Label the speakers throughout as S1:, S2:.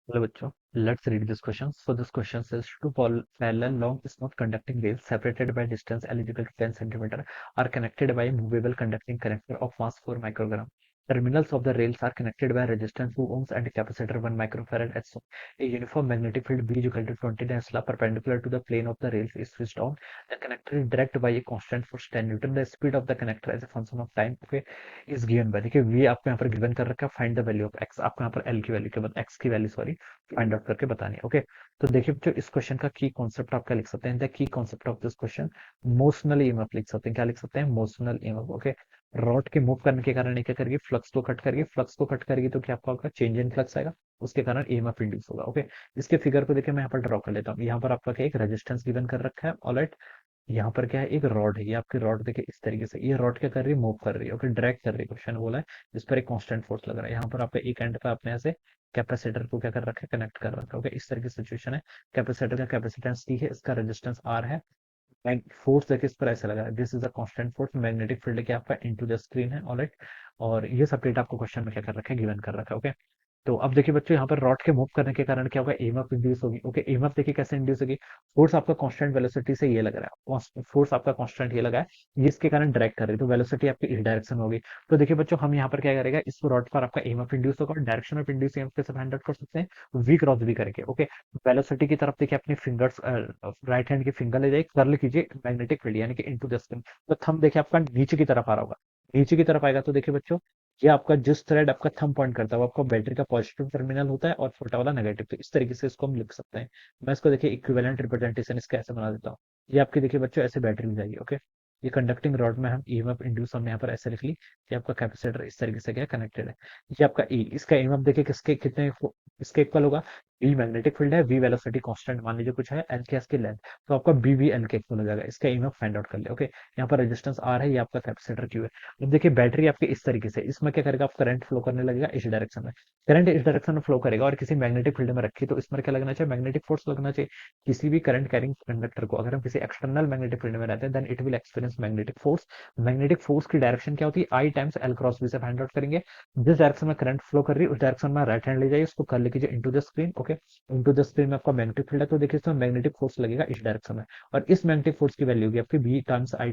S1: Hello बच्चों, let's read this question. So this question says two parallel long smooth conducting rails separated by distance eligible to 10 centimeter are connected by a movable conducting connector of mass 4 microgram. Terminals of the rails are connected by resistance 2 ohms and capacitor 1 microfarad as shown. A uniform magnetic field B is equal to 20 Tesla perpendicular to the plane of the rails is switched on. The connector is directed by a constant force 10 Newton. The speed of the connector as a function of time, okay, is given by, देखिए v आपको यहाँ पर given कर रखा है, find the value of x, आपको यहाँ पर l की वैल्यू के बाद x की वैल्यू सॉरी फाइंड आउट करके बतानी है। ओके, तो देखिए बच्चों, इस क्वेश्चन का की कॉन्सेप्ट आप क्या लिख सकते हैं, the key concept of this question motional EMF लिख सकते हैं। क्या लिख सकते हैं? Motional EMF. ओके, रॉड के मूव करने के कारण ये क्या करेगी, फ्लक्स को कट करेगी, तो क्या आपका होगा, चेंज इन फ्लक्स आएगा, उसके कारण ईएमएफ इंड्यूस होगा। ओके, इसके फिगर को देखिए मैं यहाँ पर ड्रॉ कर लेता हूँ। यहाँ पर आपका क्या एक रेजिस्टेंस गिवन कर रखा है, ऑलराइट। यहाँ पर क्या है, एक रॉड है, ये आपकी रॉड देखिए इस तरीके से, ये रॉड क्या कर रही है, मूव कर रही है। ओके, ड्रैग कर रही है, क्वेश्चन बोला है इस पर एक कांस्टेंट फोर्स लग रहा है। यहाँ पर आपका एक एंड पे आपने ऐसे कैपेसिटर को क्या कर रखा है, कनेक्ट कर रखा है। ओके, इस तरह की सिचुएशन है। कैपेसिटर का कैपेसिटेंस टी है, इसका रेजिस्टेंस आर है, एंड फोर्स देखिए इस पर ऐसे लगा है, this is a constant force. Magnetic field क्या आपका इनटू द स्क्रीन है, ऑलराइट। और ये सब डेटा आपको क्वेश्चन में क्या कर रखा है, गिवन कर रखा है। ओके, तो अब देखिए बच्चों, यहाँ पर रॉड के मूव करने के कारण क्या होगा, ईएमएफ इंड्यूस होगी। ओके, ईएमएफ देखिए कैसे इंड्यूस होगी, फोर्स आपका कांस्टेंट वेलोसिटी से ये लग रहा है, फोर्स आपका कांस्टेंट ये लगा है, ये इसके कारण डायरेक्ट कर रही है, तो वेलोसिटी आपकी इस डायरेक्शन होगी। तो देखिए बच्चों, हम यहाँ पर क्या करेगा, इस रॉड पर आपका ईएमएफ इंड्यूस होगा, और डायरेक्शन ऑफ इंड्यूस ईएमएफ कैसे फाइंड आउट कर सकते हैं, वी क्रॉस वी करके। ओके, वेलोसिटी की तरफ देखिए अपनी फिंगर्स, राइट हैंड की फिंगर ले जाइए, कर्ल कीजिए मैग्नेटिक फील्ड यानी कि इनटू द स्क्रीन। तो थंब देखिए आपका नीचे की तरफ आ रहा होगा, नीचे की तरफ आएगा, तो देखिए बच्चों, ये आपका जिस थ्रेड आपका थंब पॉइंट करता है वो आपका बैटरी का पॉजिटिव टर्मिनल होता है और छोटा वाला नेगेटिव। तो इस तरीके से इसको हम लिख सकते हैं। मैं इसको देखिए इक्विवेलेंट रिप्रेजेंटेशन इसका ऐसे बना देता हूँ। ये आपकी देखिए बच्चों ऐसे बैटरी मिल जाएगी। ओके, ये कंडक्टिंग रॉड में हम ईएमएफ इंड्यूस हमने यहाँ पर ऐसे लिख ली कि आपका कैपेसिटर इस तरीके से क्या कनेक्टेड है। ये आपका ई, इसका ईएमएफ देखिए किसके कितने इसके इक्वल होगा, बी मैग्नेटिक फील्ड है, वी वेलोसिटी कांस्टेंट मान लीजिए कुछ है, एल क्या इसकी लेंथ, तो आपका बी भी एल के इक्वल हो जाएगा। इसका ईएमएफ फाइंड आउट कर ले। ओके, यहाँ पर रेजिस्टेंस आर है, ये आपका कैपेसिटर क्यू है। अब देखिए बैटरी आपकी इस तरीके से, इसमें क्या करेगा, आप करंट फ्लो करने लगेगा इस डायरेक्शन में, करंट इस डायरेक्शन में फ्लो करेगा, और किसी मैग्नेटिक फील्ड में रखी तो इसमें क्या लगना चाहिए, मैग्नेटिक फोर्स लगना चाहिए। किसी भी करंट कैरिंग कंडक्टर को अगर हम किसी एक्सटर्नल मैग्नेटिक फील्ड में रहते हैं, then it will experience magnetic force. Magnetic force की डायरेक्शन क्या होती है, I times L cross B से फाइंड आउट करेंगे। जिस डायरेक्शन में करंट फ्लो कर रही है उस डायरेक्शन में राइट हैंड ले जाइए, उसको कर लीजिए into the screen. Okay, into the screen में आपका मैग्नेटिक फील्ड है, तो देखिए इसमें मैग्नेटिक फोर्स लगेगा इस डायरेक्शन में, और इस मैग्नेटिक फोर्स की वैल्यू होगी आपकी बी टाइम्स आई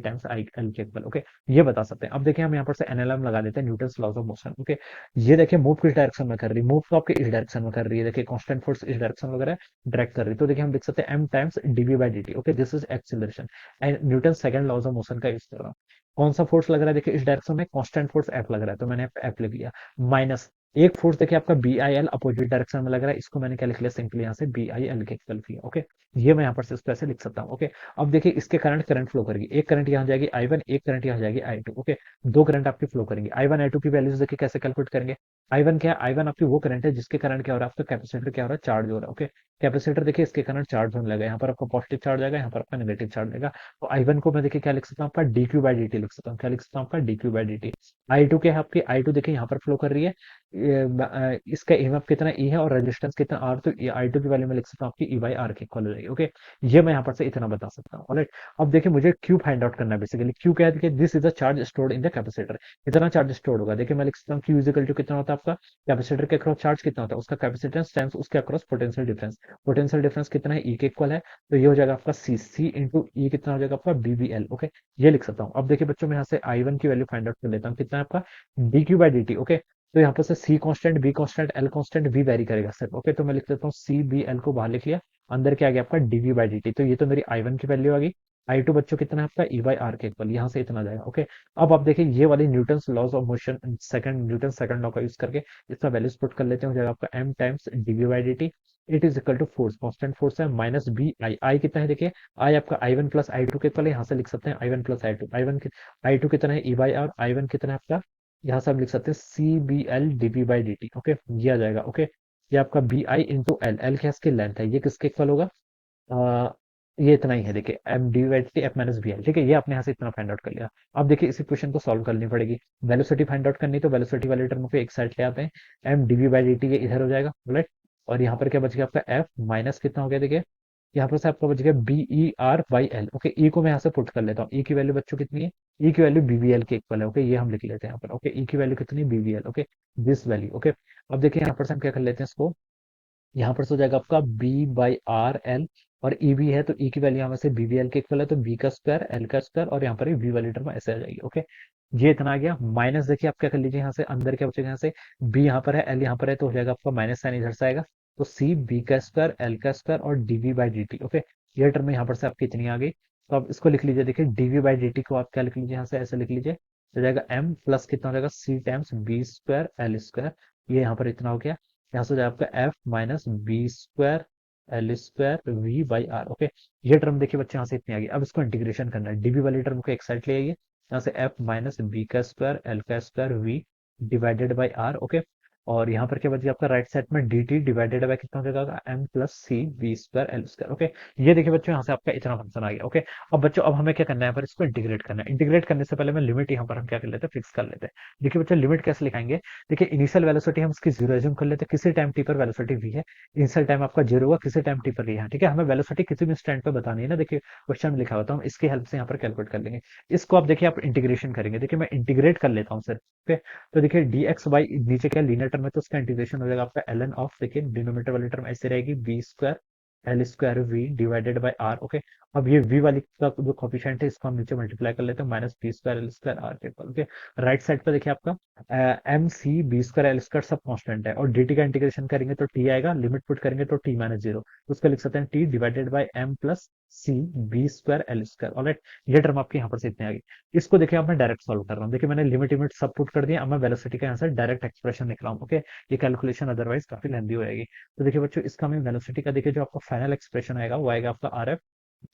S1: एल के इक्वल। ओके, ये बता सकते हैं। अब देखिए हम यहाँ पर से एनएलएम लगा देते हैं, Newton's laws of motion. Okay, ये देखिए मूव किस डायरेक्शन में कर रही है, मूव तो आपके इस डायरेक्शन में कर रही है, देखिए कांस्टेंट फोर्स इस डायरेक्शन वगैरह डायरेक्ट कर रही है, तो देखिए हम लिख सकते हैं M times DV by D T. Okay, this is acceleration and Newton second laws of motion का यूज कर रहा हूँ। कौन सा फोर्स लग रहा है, देखिए इस डायरेक्शन में कांस्टेंट फोर्स एफ लग रहा है, तो मैंने एफ लिख लिया, माइनस एक फोर्स देखिए आपका B I L opposite direction में लग रहा है, इसको मैंने क्या लिख लिया, सिंपली यहाँ से बी आई एल के इक्वल किया। ओके, ये मैं यहाँ पर से इसको ऐसे लिख सकता हूँ। ओके, अब देखिए इसके करंट करंट फ्लो करेगी, एक करंट यहाँ जाएगी आई वन, एक करंट यहाँ जाएगी आई टू। ओके, दो करंट आपकी फ्लो करेंगे, आई वन आई टू की वैल्यूज देखिए कैसे कैलकुलेट करेंगे। आई वन क्या है, आई वन आपकी वो करंट है जिसके करंट क्या हो रहा है, आपका कैपेसिटर क्या हो रहा है, चार्ज हो रहा है। ओके, कैपेसिटर देखिए इसके करंट चार्ज होने लगा, यहाँ पर आपका पॉजिटिव चार्ज आएगा, यहाँ पर आपका नेगेटिव चार्ज आएगा। तो आई वन को मैं देखिए क्या लिख सकता हूँ, आपका D Q by D T लिख सकता हूँ। क्या लिख सकता हूँ, आपका D Q by D T. I two क्या है आपकी, आई टू देखिए यहाँ पर फ्लो कर रही है, इसका ईएमएफ कितना ई है और रेजिस्टेंस कितना आर, तो आई टू की वैल्यू में लिख सकता हूँ आपकी ई बाई आर के इक्वल हो जाएगी। ओके, ये मैं यहाँ पर से इतना बता सकता हूँ। ऑलराइट, अब देखिए मुझे क्यू फाइंड आउट करना है। बेसिकली क्यू क्या है, देखिए this is the charge stored in the capacitor, कितना चार्ज स्टोर होगा, देखिए मैं लिख सकता हूँ क्यू इजिकल टू कितना होता है आपका, कैपेसिटर के अक्रॉस चार्ज कितना होता है, उसका कैपेसिटेंस टाइम्स उसके across potential difference. Potential difference कितना है, ई के इक्वल है, तो ये हो जाएगा आपका सी, सी इंटू ई कितना हो जाएगा आपका बीबीएल। ओके, ये लिख सकता हूँ। अब देखिए बच्चों, मैं यहाँ से आई वन की वैल्यू फाइंड आउट कर लेता हूँ, कितना है आपका D Q by D T. Okay, तो यहाँ पर से C constant, B constant, L constant, V vary करेगा सिर्फ। ओके, तो मैं लिख लेता हूँ सी बी एल को बाहर लिख लिया, अंदर क्या आ गया आपका डीवी बाई डी टी। तो ये तो मेरी आई वन की वैल्यू आ गई। आई टू बच्चों कितना है आपका ई बाई आर के इक्वल, यहाँ से इतना आ जाएगा। ओके, अब आप देखिए ये वाली Newton's laws of motion second, Newton second law का यूज करके इसमें वैल्यूज पुट कर लेते हैं, हो जाएगा आपका M times DV by D T. It is equal to force, constant force है, माइनस बी आई, आई कितना है देखिए, आई आपका I one plus I two के इक्वल है, यहाँ से लिख सकते हैं I one plus I two. I one I two कितना है E by R, I one कितना है आपका, यहाँ से हम लिख सकते हैं C B L D P by D T. Okay, ये आ जाएगा। ओके, ये आपका B I into L, L क्या इसकी लेंथ है, ये किसके इक्वल होगा, आ, ये इतना ही है देखिए, M D by T F minus B L. ठीक है, ये आपने यहाँ से इतना फाइंड आउट कर लिया। अब देखिए इस इक्वेशन को सॉल्व करनी पड़ेगी, वेलोसिटी फाइंड आउट करनी, तो वेलोसिटी वाले टर्म को एक साइड ले आते हैं, M D V by D T ये इधर हो जाएगा, राइट। और यहाँ पर क्या बच गया आपका एफ माइनस कितना हो गया देखिए, यहाँ पर से आपका बच गया B E R by L. Okay, E को मैं यहाँ से पुट कर लेता हूँ, ई की वैल्यू बच्चों कितनी है, ई की वैल्यू बीवीएल के इक्वल है। ओके, ये हम लिख लेते हैं यहाँ पर। ओके, ई की वैल्यू कितनी है, BVL. Okay, this value. Okay, अब देखिए यहाँ पर से हम क्या कर लेते हैं इसको, यहाँ पर से हो जाएगा आपका बी बाई आर एल, और ई भी है तो ई की वैल्यू यहाँ से बी बी एल के इक्वल है, तो बी का स्क्वायर एल का स्क्वायर, और यहाँ पर भी वी वाली टर्म ऐसे आ जाएगी। ओके, ये इतना आ गया। माइनस देखिए आप क्या कर लीजिए, यहाँ से अंदर क्या बचेगा, यहाँ से बी यहाँ पर है एल यहाँ पर है, तो हो जाएगा आपका माइनस साइन इधर से आएगा, तो सी बी का स्क्वायर एल का स्क्वायर और DV by D T. Okay, ये टर्म यहाँ पर से आपकी इतनी आ गई, तो आप इसको लिख लीजिए। देखिए डीवी बाई डी टी को आप क्या लिख लीजिए, यहाँ से ऐसे लिख लीजिए, हो जाएगा एम प्लस कितना हो जाएगा C times B square L square, ये यहाँ पर इतना हो गया। यहाँ से हो जाएगा आपका F minus B square L square V by R. Okay, ये टर्म देखिए बच्चे यहाँ से इतनी आ गई। अब इसको इंटीग्रेशन करना है, डीबी वाली टर्म को एक साइड ले आइए, यहाँ से एफ माइनस बी का स्क्वायर एल का square V divided by R. Okay, और यहाँ पर क्या बच गया आपका राइट साइड में डी टी डिवाइडेड बाई कितना हो जाएगा M plus C B square L square. Okay, ये देखिए बच्चों यहाँ से आपका इतना फंक्शन आ गया। ओके, अब बच्चों अब हमें क्या करना है, यहाँ पर इसको इंटीग्रेट करना है। इंटीग्रेट करने से पहले मैं लिमिट यहाँ पर हम क्या कर लेते हैं, फिक्स कर लेते हैं। देखिए बच्चों लिमिट कैसे लिखाएंगे, देखिए इनिशियल वेलोसिटी हम इसकी जीरो एज्यूम कर लेते हैं, किसी टाइम टी पर वेलोसिटी वी है, इनिशियल टाइम आपका जीरो हुआ, किसी टाइम टी पर वी है, ठीक है, हमें वेलोसिटी किसी भी स्टैंड पे बतानी है ना। देखिए क्वेश्चन में लिखा होता है, हम इसकी हेल्प से यहाँ पर कैलकुलेट कर लेंगे। इसको आप देखिए आप इंटीग्रेशन करेंगे, देखिए मैं इंटीग्रेट कर लेता हूँ सर। ओके, तो देखिए डी एक्स वाई नीचे क्या लीनियर टर्म है, तो उसका इंटीग्रेशन हो जाएगा आपका एल एन ऑफ, देखिए डिनोमिनेटर वाली टर्म ऐसे रहेगी B square L square V divided by R. Okay, अब ये वी वाली का जो कॉफिशिएंट है इसको हम नीचे मल्टीप्लाई कर लेते हैं, minus B square L square R के इक्वल। ओके, राइट साइड पे देखिए आपका M C B square L square सब कांस्टेंट है, और डी टी का इंटीग्रेशन करेंगे तो टी आएगा, लिमिट पुट करेंगे तो टी माइनस जीरो, तो उसको लिख सकते हैं T divided by M plus C B square L square. Alright, ये टर्म आपके यहाँ पर से इतने आ गई। इसको देखिए अब मैं डायरेक्ट सॉल्व कर रहा हूँ, देखिए मैंने लिमिट लिमिट सब पुट कर दिया, अब मैं वेलोसिटी का यहाँ से डायरेक्ट एक्सप्रेशन लिख रहा हूँ। ओके, ये कैलकुलेशन अदरवाइज काफी लेंदी हो जाएगी। तो देखिए बच्चों इसका मैं वेलोसिटी का देखिए जो आपका फाइनल एक्सप्रेशन आएगा वो आएगा आपका R F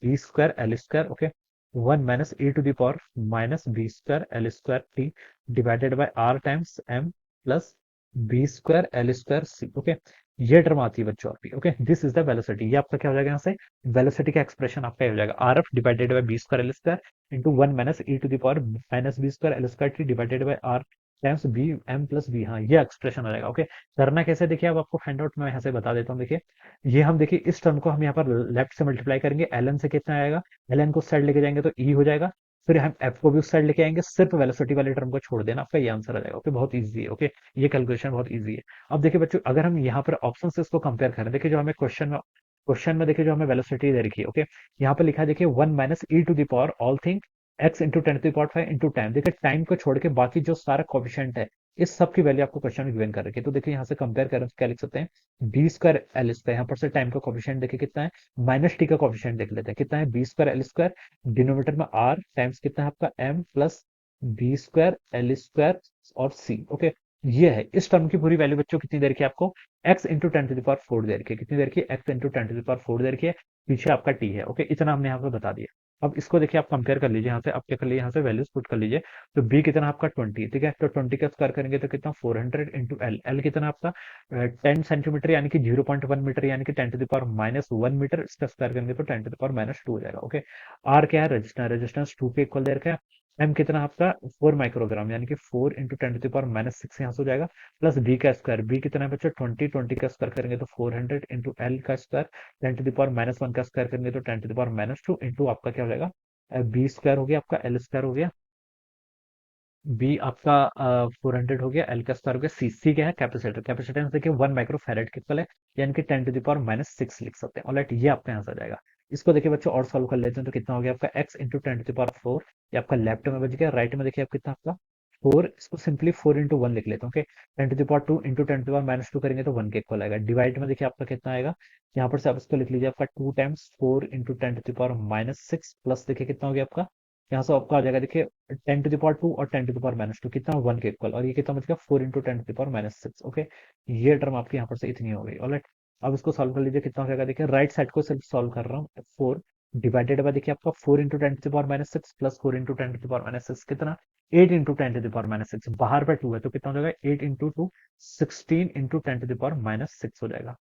S1: B square L square. Okay, one minus E to the power minus B square L square T divided by R times M plus B square L square C. Okay, ये term आती है बच्चों आपकी। Okay, this is the velocity, ये आपका क्या हो जाएगा यहाँ से वेलोसिटी का एक्सप्रेशन आपका ये हो जाएगा R F divided by B square L square into one minus E to the power minus B square L square T divided by R times B M plus B. हाँ, ये expression आ जाएगा। Okay, करना कैसे देखिए, अब आपको find out मैं यहाँ से बता देता हूँ। देखिए ये हम देखिए इस टर्म को हम यहाँ पर लेफ्ट से मल्टीप्लाई करेंगे, एल एन से कितना आएगा, एल एन को उस साइड लेके जाएंगे तो ई हो जाएगा, फिर हम एफ को भी उस साइड लेके आएंगे, सिर्फ वेलोसिटी वाले टर्म को छोड़ देना, आपका ये आंसर आ जाएगा। ओके, बहुत इजी है। ओके, ये कैलकुलेशन बहुत इजी है। अब देखिए बच्चों अगर हम यहाँ पर ऑप्शन से इसको कंपेयर करें, देखिए जो हमें क्वेश्चन में देखिए जो हमें वेलोसिटी दे रखी है। ओके, यहाँ पर लिखा है देखिए one minus E to the power all thing X into ten to the power five into time. देखिए टाइम को छोड़ के बाकी जो सारा कोफिशिएंट है इस सब की वैल्यू आपको क्वेश्चन में गिवन कर रखी है। तो देखिए यहाँ से कंपेयर करें तो क्या लिख सकते हैं, बी स्क्वायर एल स्क्वायर, यहाँ पर से टाइम का कोफिशिएंट देखिए कितना है, माइनस टी का कोफिशिएंट देख लेते हैं कितना है, B square L square denominator में आर टाइम्स कितना है आपका M plus B square L square और सी। ओके, ये है इस टर्म की पूरी वैल्यू बच्चों कितनी देर की आपको X into ten to the power four देर की, कितनी देर की X into ten to the power four देर की है, पीछे आपका टी है। ओके, इतना हमने यहाँ पे बता दिया। अब इसको देखिए आप कंपेयर कर लीजिए, यहाँ से आप क्या कर लीजिए, यहाँ से वैल्यूज पुट कर लीजिए, तो बी कितना आपका 20, ठीक है, तो 20 का स्क्वायर करेंगे तो कितना 400 इंटू एल, एल कितना आपका 10 सेंटीमीटर यानी कि 0.1 मीटर यानी कि 10 to the power -1 मीटर, इसका स्क्वायर करेंगे तो 10 to the power -2 हो जाएगा। ओके, आर क्या है रेजिस्टेंस, रेजिस्टेंस 2 के इक्वल दे रखा है, एम कितना आपका 4 माइक्रोग्राम यानी कि 4 × 10 to the power -6 यहाँ से हो जाएगा, प्लस बी का स्क्वायर, बी कितना है बच्चों 20, 20 का स्क्वायर करेंगे तो 400 इंटू एल का स्क्वायर 10 to the power -1 का स्क्वायर करेंगे तो 10 to the power -2 इंटू आपका क्या हो जाएगा बी स्क्वायर हो गया, आपका एल स्क्वायर हो गया, बी आपका 400 हो गया, एल का स्क्वायर हो गया, सी सी क्या है कैपेसिटर, कैपेसिटेंस देखिए 1 माइक्रो फैरेड के इक्वल है, यानी कि 10 to the power -6 लिख सकते हैं। ऑलराइट, ये आपका आंसर आ जाएगा। इसको देखिए बच्चों और सॉल्व कर लेते हैं, तो कितना हो गया आपका x into 10 to the power 4, ये आपका लेफ्ट में बच गया, राइट में देखिए आप कितना आपका 4, इसको सिंपली 4 इंटू वन लिख लेते हैं। Okay, 10 to the power 2 into 10 to the power -2 करेंगे तो 1 के इक्वल आएगा, डिवाइड में देखिए आपका कितना आएगा, यहाँ पर से आप इसको लिख लीजिए आपका 2 times 4 into 10 to the power -6 plus देखिए कितना हो गया आपका, यहाँ से आपका आ जाएगा देखिए 10 to the power 2 और 10 to the power -2 कितना 1 के इक्वल, और ये कितना बच गया 4 into 10 to the power -6। Okay, ये टर्म आपकी यहाँ पर से इतनी हो गई। ऑलराइट, अब इसको सॉल्व कर लीजिए, कितना हो जाएगा देखिए, राइट साइड को सिर्फ सॉल्व कर रहा हूँ, 4 डिवाइडेड बाय देखिए आपका 4 into 10 to the power -6 plus 4 into 10 to the power -6 कितना 8 इंटू 10 to the power -6, बाहर पे 2 है तो कितना हो जाएगा 8 into 2 16 into 10 to the power -6 हो जाएगा।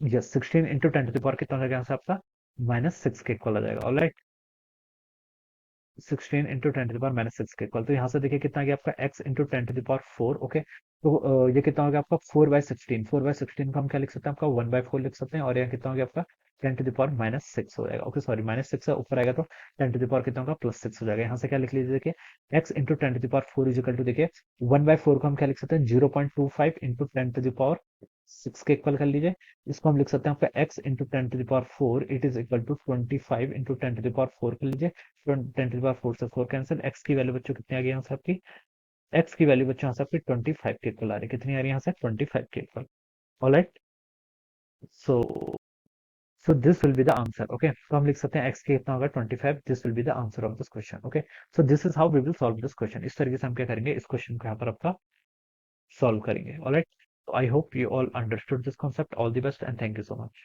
S1: Yes, 16 into 10 to the power कितना हो जाएगा यहाँ से आपका -6 के इक्वल आ जाएगा। Alright, 16 into 10 to the power -6 के इक्वल, तो यहाँ से देखिए कितना आ गया आपका x into 10 to the power 4। Okay, तो ये कितना हो गया आपका 4/16, 4/16 को हम क्या लिख सकते हैं आपका 1/4 लिख सकते हैं, और यहाँ कितना हो गया आपका 10 to the power -6 हो जाएगा। ओके सॉरी, -6 से ऊपर आएगा तो 10 to the power कितना होगा +6 हो जाएगा। यहाँ से क्या लिख लीजिए देखिए x into 10 to the power 4 equal to देखिए 1/4 को हम क्या लिख सकते हैं 0.25 इंटू 10 to the power 6 के इक्वल कर लीजिए। इसको हम लिख सकते हैं आपका x into 10 to the power 4 it is equal to 25 into 10 to the power 4 कर लीजिए। 10 to the power 4 से 4 कैंसिल, x की वैल्यू बच्चों कितनी आ गई यहाँ से आपकी, x की वैल्यू बच्चों यहाँ से आपकी 25 के इक्वल आ रही है। कितनी आ रही है यहाँ से, 25 के equal. Alright, so so this will be the answer. Okay, तो हम लिख सकते हैं x के कितना होगा, 25। This will be the answer of this question. Okay, so this is how we will solve this question. इस तरीके से हम क्या करेंगे, इस क्वेश्चन को यहाँ पर आपका सॉल्व करेंगे। Alright, I hope you all understood this concept. All the best and thank you so much.